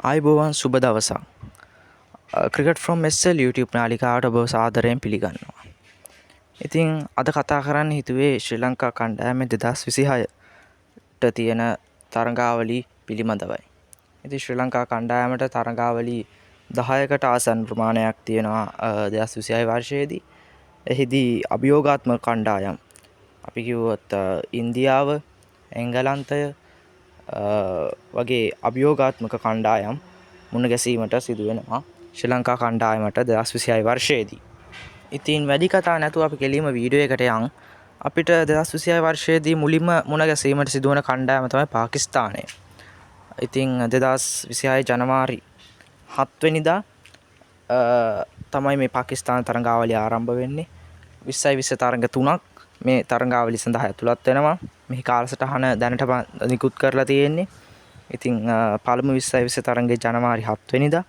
ආයිබෝවන් සුබ දවසක්. Cricket from SL YouTube නාලිකාවට ඔබ සාදරයෙන් පිළිගන්නවා. ඉතින් අද කතා කරන්න හිතුවේ ශ්‍රී ලංකා කණ්ඩායමේ 2026ට තියෙන තරඟාවලි පිළිබඳවයි. ඉතින් ශ්‍රී ලංකා කණ්ඩායමට තරඟාවලි 10කට ආසන්න ප්‍රමාණයක් තියෙනවා 2026 වර්ෂයේදී. එහිදී අභියෝගාත්මක කණ්ඩායම් අපි කිව්වොත් ඉන්දියාව, එංගලන්තය වගේ අභියෝගාත්මක කණ්ඩායම් මුණ ගැසීමට සිදුවෙනවා ශ්‍රී ලංකා කණ්ඩායමට 2026 වර්ෂයේදී. ඉතින් වැඩි කතා නැතුව අපි කෙලින්ම වීඩියෝ එකට යන්. අපිට 2026 වර්ෂයේදී මුලින්ම මුණ ගැසීමට සිදුවන කණ්ඩායම තමයි පාකිස්තානය. ඉතින් 2026 ජනවාරි 7 වෙනිදා තමයි මේ පාකිස්තාන තරඟාවලිය ආරම්භ වෙන්නේ. 2020 තරඟ 3ක් මේ තරඟාවලිය සඳහා ඇතුළත් වෙනවා. මෙහි කාලසටහන දැනට නිකුත් කරලා තියෙන්නේ. ඉතින් පළමු 2020 තරඟේ ජනවාරි 7 වෙනිදා,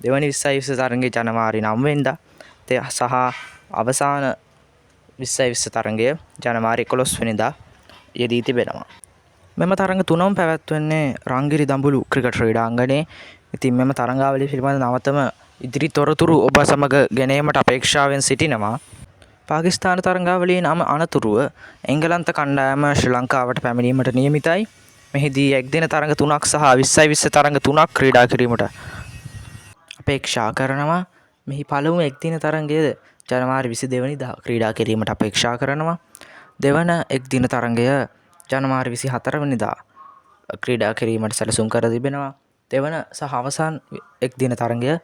දෙවැනි 2020 තරඟේ ජනවාරි 9 වෙනිදා සහ අවසාන 2020 තරඟය ජනවාරි 11 වෙනිදා යෙදී තිබෙනවා. මෙම තරඟ තුනම පැවැත්වෙන්නේ රංගිරි දඹුලු ක්‍රිකට් ක්‍රීඩාංගණයේ. ඉතින් මෙම තරඟාවලිය පිළිබඳ නවතම ඉදිරි තොරතුරු ඔබ සමග ගෙනීමට අපේක්ෂාවෙන් සිටිනවා. පාකිස්තාන තරඟාවලියෙන් අනතුරුව එංගලන්ත කණ්ඩායම ශ්‍රී ලංකාවට පැමිණීමට නියමිතයි. මෙහිදී එක්දින තරඟ 3ක් සහ 2020 තරඟ 3ක් ක්‍රීඩා කිරීමට අපේක්ෂා කරනවා. මෙහි පළමු එක්දින තරඟය ජනවාරි 22 වෙනිදා ක්‍රීඩා කිරීමට අපේක්ෂා කරනවා. දෙවන එක්දින තරඟය ජනවාරි 24 වෙනිදා ක්‍රීඩා කිරීමට සැලසුම් කර තිබෙනවා. දෙවන සහ අවසාන එක්දින තරඟය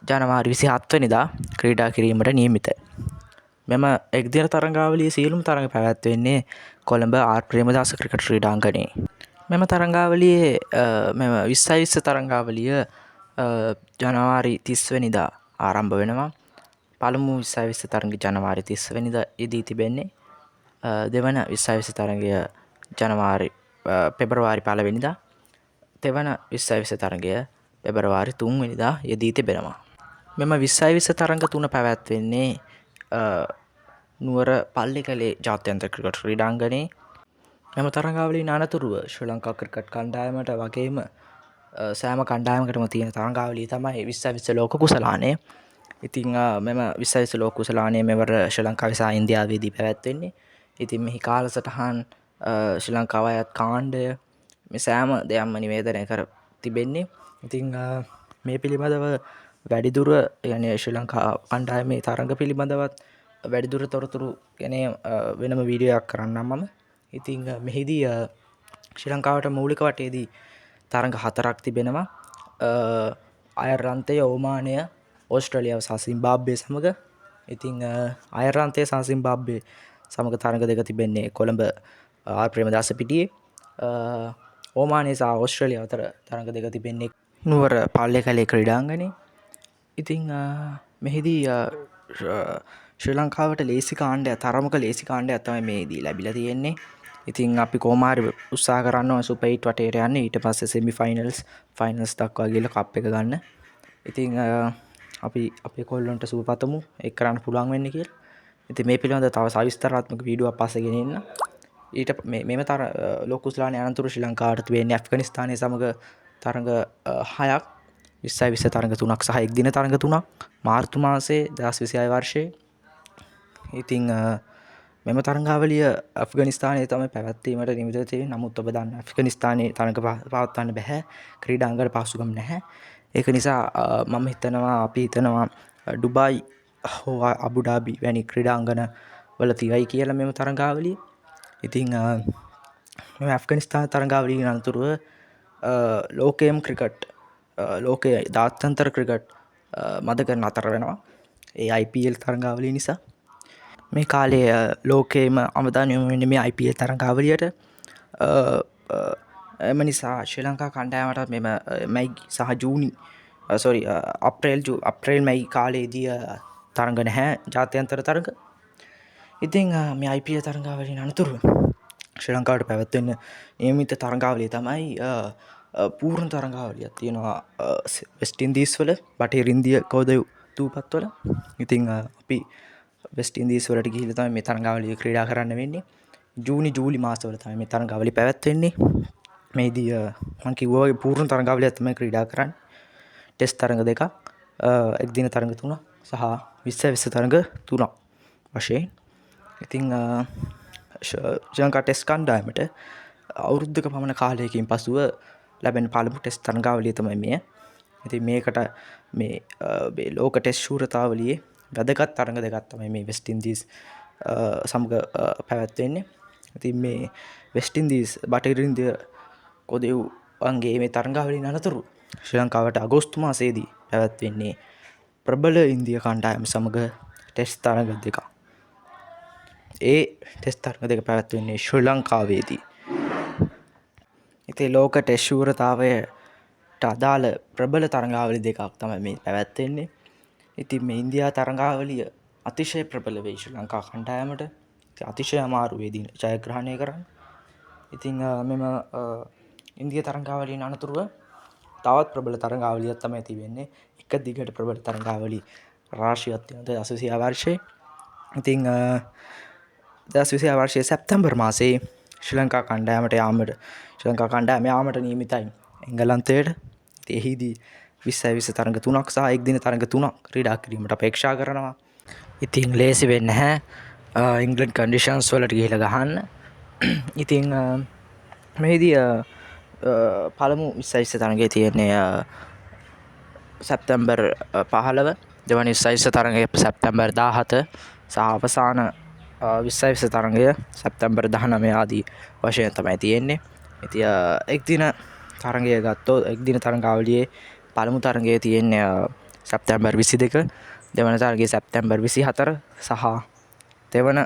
ජනවාරි 27 වෙනිදා ක්‍රීඩා කිරීමට නියමිතයි. මෙම එක්දින තරඟාවලියේ සියලුම තරඟ පැවැත්වෙන්නේ කොළඹ ආර් ප්‍රේමදාස ක්‍රිකට් ක්‍රීඩාංගණයේ. මෙම තරඟාවලියේ මෙම 2020 තරඟාවලිය ජනවාරි 30 වෙනිදා ආරම්භ වෙනවා. පළමු 2020 තරඟය ජනවාරි 30 වෙනිදා යෙදී තිබෙන්නේ. දෙවන 2020 තරඟය පෙබරවාරි 1 වෙනිදා. තෙවන 2020 තරඟය පෙබරවාරි 3 වෙනිදා යෙදී තිබෙනවා. මෙම 2020 තරඟ තුන පැවැත්වෙන්නේ නුවර පල්ලිකලේ ජාත්‍යන්තර ක්‍රිකට් ක්‍රීඩාංගණයේ. මෙම තරඟාවලියෙන් අනතුරුව ශ්‍රී ලංකා ක්‍රිකට් කණ්ඩායමට වගේම සෑම කණ්ඩායමකටම තියෙන තරඟාවලිය තමයි 2020 ලෝක කුසලානය. ඉතින් මෙම 2020 ලෝක කුසලානය මෙවර ශ්‍රී ලංකාවේ සහ ඉන්දියාවේදී පැවැත්වෙන්නේ. ඉතින් මෙහි කාලසටහන් ශ්‍රී ලංකාව අයත් කාණ්ඩය මේ සෑම දෙයක්ම නිවේදනය කර තිබෙන්නේ. ඉතින් මේ පිළිබඳව වැඩිදුර යන්නේ ශ්‍රී ලංකා කණ්ඩායමේ තරඟ පිළිබඳවත් වැඩිදුර තොරතුරු ගැන වෙනම වීඩියෝයක් කරන්නම් මම. ඉතින් මෙහිදී ශ්‍රී ලංකාවට මූලික වටයේදී තරඟ 4ක් තිබෙනවා. අයර්ලන්තය, ඕමානය, ඕස්ට්‍රේලියාව සහ සිම්බාබ්වේ සමග. ඉතින් අයර්ලන්තය සහ සිම්බාබ්වේ සමග තරඟ දෙක තිබෙන්නේ කොළඹ ආර් ප්‍රේමදාස පිටියේ. ඕමානය සහ ඕස්ට්‍රේලියාව අතර තරඟ දෙක තිබෙන්නේ නුවර පල්ලේකැලේ ක්‍රීඩාංගණයේ. ඉතින් මෙහිදී ශ්‍රී ලංකාවට ලේසි කාණ්ඩයක්, තරමක ලේසි කාණ්ඩයක් තමයි මේදී ලැබිලා තියෙන්නේ. ඉතින් අපි කොහොම හරි උත්සාහ කරනවා සුපර් 8 වටේට යන්න. ඊට පස්සේ සෙමි ෆයිනල්ස් දක්වා ගිහලා කප් එක ගන්න. ඉතින් අපි අපේ කොල්ලොන්ට සුබ පතමු ඒක කරන්න පුළුවන් වෙන්න කියලා. ඉතින් මේ පිළිබඳව තව සවිස්තරාත්මක වීඩියෝවක් පස්සේ ගෙනෙන්න. ඊට මෙම ලෝක කුසලානයේ අනතුරු ශ්‍රී ලංකාවට තිබෙන්නේ ඇෆ්ගනිස්තානය සමග තරඟ 6ක්, 2020 තරඟ 3ක් සහ එක්දින තරඟ 3ක් මාර්තු මාසයේ 2026 වර්ෂයේ. ඉතින් මෙම තරඟාවලිය ඇෆ්ගනිස්තානයේ තමයි පැවැත්වීමට නියමිතව තියෙන්නේ. නමුත් ඔබ දන්න ඇෆ්ගනිස්තානයේ තරඟ පවත්වන්න බැහැ. ක්‍රීඩාංගන පහසුකම් නැහැ. ඒක නිසා අපි හිතනවා ඩුබායි හෝ අබුඩාබි වැනි ක්‍රීඩාංගන වල තියයි කියලා මෙම තරඟාවලිය. ඉතින් මෙම ඇෆ්ගනිස්තාන තරඟාවලියෙන් අනතුරුව ලෝකයේ ජාත්‍යන්තර ක්‍රිකට් මද කරන අතර වෙනවා. ඒ IPL තරඟාවලිය නිසා. මේ කාලේ ලෝකයේම අවධානය යොමු වෙන්නේ මේ IPL තරඟාවලියට. එම නිසා ශ්‍රී ලංකා කණ්ඩායමට මෙම මැයි සහ අප්‍රේල් මැයි කාලයේදී තරඟ නැහැ, ජාත්‍යන්තර තරඟ. ඉතින් මේ IPL තරඟාවලියෙන් අනතුරුව ශ්‍රී ලංකාවට පැවැත්වෙන නියමිත තරඟාවලිය තමයි පූර්ණ තරඟාවලියක් තියෙනවා වෙස්ට් ඉන්දීස් වල, බටහිර ඉන්දිය කෝදයු තූපත්වල. ඉතින් අපි වෙස්ට් ඉන්දීස් වලට ගිහිල්ලා තමයි මේ තරඟාවලිය ක්‍රීඩා කරන්න වෙන්නේ. ජූලි මාසවල තමයි මේ තරඟාවලිය පැවැත්වෙන්නේ. මේදී මම කිව්වා වගේ පූර්ණ තරඟාවලියක් තමයි ක්‍රීඩා කරන්නේ. ටෙස්ට් තරඟ 2ක්, එක්දින තරඟ 3ක් සහ 20 තරඟ 3ක් වශයෙන්. ඉතින් ශ්‍රී ලංකා ටෙස්ට් කණ්ඩායමට අවුරුද්දක පමණ කාලයකින් පසුව ලැබෙන පළමු ටෙස්ට් තරඟාවලිය තමයි මෙය. ඉතින් මේකට මේ ලෝක ටෙස්ට් ශූරතාවලියේ වැදගත් තරඟ 2ක් තමයි මේ වෙස්ට් ඉන්දීස් සමග පැවැත්වෙන්නේ. ඉතින් මේ වෙස්ට් ඉන්දීස් බටහිර ඉන්දිය කොදෙව්වන්ගේ මේ තරඟාවලින් අනතුරු ශ්‍රී ලංකාවට අගෝස්තු මාසයේදී පැවැත්වෙන්නේ ප්‍රබල ඉන්දිය කණ්ඩායම සමග ටෙස්ට් තරඟ 2ක්. ඒ ටෙස්ට් තරඟ 2 පැවැත්වෙන්නේ ශ්‍රී ලංකාවේදී. ඉතින් ලෝක ටෙස්ට් ශූරතාවයට අදාළ ප්‍රබල තරඟාවලි 2ක් තමයි මේ පැවැත්වෙන්නේ. ඉතින් මේ ඉන්දියා තරඟාවලිය අතිශය ප්‍රබල වෙයි ශ්‍රී ලංකා කණ්ඩායමට. ඉතින් අතිශය අමාරු වේදී ජයග්‍රහණය කරන්න. ඉතින් මෙම ඉන්දියා තරඟාවලියෙන් අනතුරුව තවත් ප්‍රබල තරඟාවලියක් තමයි තිබෙන්නේ. එක දිගට ප්‍රබල තරඟාවලි රාශියක් තියෙනවා 2020 වර්ෂයේ. ඉතින් 2020 වර්ෂයේ සැප්තැම්බර් මාසයේ ශ්‍රී ලංකා කණ්ඩායමට යාමට නියමිතයි එංගලන්තයට. ඉතින් එහිදී 20 තරඟ 3ක් සහ එක්දින තරඟ 3ක් ක්‍රීඩා කිරීමට අපේක්ෂා කරනවා. ඉතින් ලේසි වෙන්නේ නැහැ ඉංග්ලන්ඩ් කන්ඩිෂන්ස් වලට ගිහිලා ගහන්න. ඉතින් මෙහිදී පළමු 20 තරඟයේ තියෙන්නේ සැප්තැම්බර් 15, දෙවැනි 20 තරඟය සැප්තැම්බර් 17 සහ අවසාන 20 තරඟය සැප්තැම්බර් 19 ආදී වශයෙන් තමයි තියෙන්නේ. ඉතින් එක්දින තරඟය ගත්තොත් එක්දින තරඟාවලියේ පළමු තරඟය තියෙන්නේ සැප්තැම්බර් 22, දෙවන තරඟය සැප්තැම්බර් 24 සහ දෙවන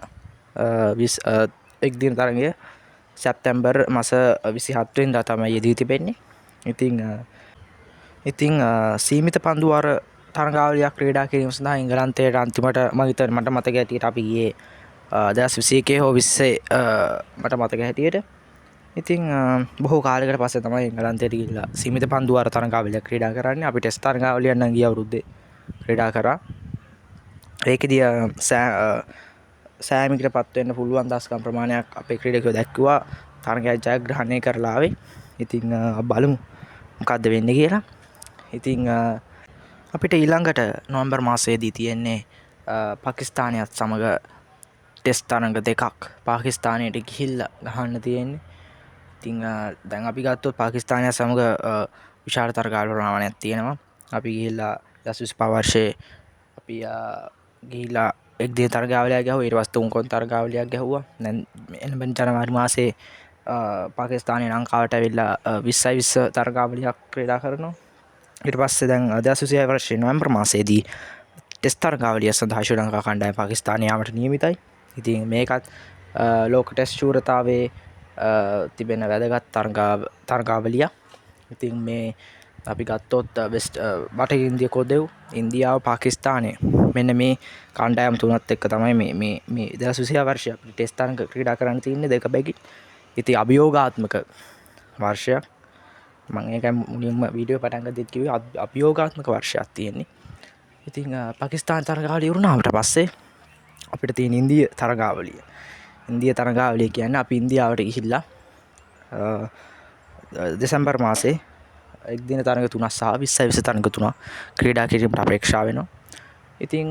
එක්දින තරඟය සැප්තැම්බර් මාස 27 වෙනිදා තමයි යෙදී තිබෙන්නේ. ඉතින් සීමිත පන්දු වාර තරඟාවලියක් ක්‍රීඩා කිරීම සඳහා එංගලන්තයට අන්තිමට මට මතක හැටියට අපි ගියේ 2021 හෝ 20 මට මතක හැටියට. ඉතින් බොහෝ කාලයකට පස්සේ තමයි එංගලන්තයට ගිහිල්ලා සීමිත පන්දු වාර තරඟාවලියක් ක්‍රීඩා කරන්නේ. අපි ටෙස්ට් තරඟාවලියක් නම් ගිය අවුරුද්දේ ක්‍රීඩා කරා. ඒකෙදී සෑමීකටපත් වෙන්න පුළුවන් දස්කම් ප්‍රමාණයක් අපේ ක්‍රීඩකයෝ දැක්වුවා තරඟයක් ජයග්‍රහණය කරලා ආවේ. ඉතින් බලමු මොකද්ද වෙන්නේ කියලා. ඉතින් අපිට ඊළඟට නොවැම්බර් මාසයේදී තියෙන්නේ පාකිස්තානයත් සමග ටෙස්ට් තරඟ 2ක් පාකිස්තානයට ගිහිල්ලා ගහන්න තියෙන්නේ. ඉතින් දැන් අපි ගත්තොත් පාකිස්තානය සමග විශාල තරඟාවලි ප්‍රමාණයක් තියෙනවා. අපි ගිහිල්ලා 2025 වර්ෂයේ අපි ගිහිල්ලා එක්දින තරඟාවලියක් ගැහුවා. ඊට පස්සේ තුන්කොන් තරඟාවලියක් ගැහුවා. දැන් එළඹෙන ජනවාරි මාසයේ පාකිස්තානය ලංකාවට ඇවිල්ලා 20 තරඟාවලියක් ක්‍රීඩා කරනවා. ඊට පස්සේ දැන් 2026 වර්ෂයේ නොවැම්බර් මාසයේදී ටෙස්ට් තරඟාවලිය සඳහා ශ්‍රී ලංකා කණ්ඩායම පාකිස්තානය යාමට නියමිතයි. ඉතින් මේකත් ලෝක ටෙස්ට් ශූරතාවයේ තිබෙන වැදගත් තරඟාවලියක්. ඉතින් මේ අපි ගත්තොත් බටහිර ඉන්දිය කොදෙව්, ඉන්දියාව, පාකිස්තානය මෙන්න මේ කණ්ඩායම් තුනත් එක්ක තමයි මේ 2020 වර්ෂයේ අපිට ටෙස්ට් තරඟ ක්‍රීඩා කරන්න තියෙන්නේ දෙක බැගින්. ඉතින් අභියෝගාත්මක වර්ෂයක්. මම ඒක මුලින්ම වීඩියෝ පටන් ගද්දිත් කිව්වේ අභියෝගාත්මක වර්ෂයක් තියෙන්නේ. ඉතින් පාකිස්තාන තරඟාවලිය ඉවරනාට පස්සේ අපිට තියෙන ඉන්දිය තරඟාවලිය. ඉන්දිය තරඟාවලිය කියන්නේ අපි ඉන්දියාවට ගිහිල්ලා දෙසැම්බර් මාසේ එක්දින තරඟ 3ක් සහ 20 තරඟ 3ක් ක්‍රීඩා කිරීමට අපේක්ෂා වෙනවා. ඉතින්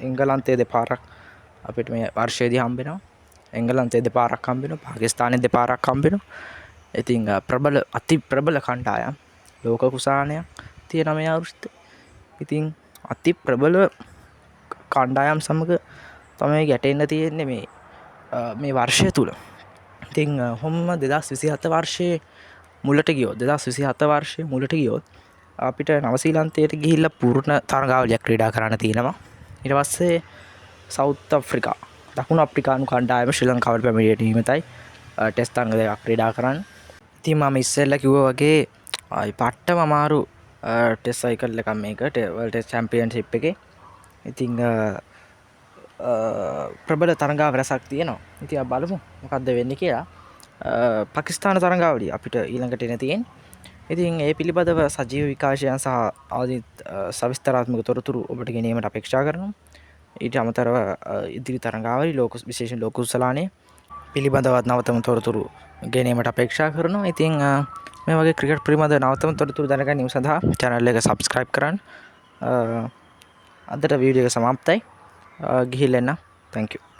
එංගලන්තයේ දෙපාරක් අපිට මේ වර්ෂයේදී හම්බ වෙනවා. එංගලන්තයේ දෙපාරක් හම්බ වෙනවා. පාකිස්තානයේ දෙපාරක් හම්බ වෙනවා. ඉතින් අති ප්‍රබල කණ්ඩායම් ලෝක කුසානයක් තියෙනවා මේ අවුරුද්දේ. ඉතින් අති ප්‍රබල කණ්ඩායම් සමග තමයි ගැටෙන්න තියෙන්නේ මේ වර්ෂය තුල. ඉතින් කොහොම 2027 වර්ෂයේ මුලට ගියොත් අපිට නවසීලන්තයට ගිහිල්ලා පූර්ණ තරඟාවලියක් ක්‍රීඩා කරන්න තියෙනවා. ඊට පස්සේ සවුත් අප්‍රිකා, දකුණු අප්‍රිකානු කණ්ඩායම ශ්‍රී ලංකාවට පැමිණියට නියමිතයි ටෙස්ට් තරඟ 2ක් ක්‍රීඩා කරන්න. ඉතින් මම ඉස්සෙල්ලා කිව්වා වගේ පට්ටම අමාරු ටෙස්ට් සයිකල් එකක් මේක වර්ල්ඩ් ටෙස්ට් චැම්පියන්ෂිප් එකේ. ඉතින් ප්‍රබල තරඟාව රැසක් තියෙනවා. ඉතින් අපි බලමු මොකද්ද වෙන්නේ කියලා. පාකිස්තාන තරඟාවලිය අපිට ඊළඟට එන තියෙන්නේ. ඉතින් ඒ පිළිබඳව සජීව විකාශයන් සහ ආදී සවිස්තරාත්මක තොරතුරු ඔබට ගෙනීමට අපේක්ෂා කරනවා. ඊට අමතරව ඉදිරි තරඟාවලි විශේෂයෙන් ලෝක කුසලානය පිළිබඳවත් නවතම තොරතුරු ගෙනීමට අපේක්ෂා කරනවා. ඉතින් මේ වගේ ක්‍රිකට් පිළිබඳ නවතම තොරතුරු දැනගැනීම සඳහා channel එක subscribe කරන්න. අදට වීඩියෝ එක සමාප්තයි. ගිහිල්ලා එන්න. Thank you.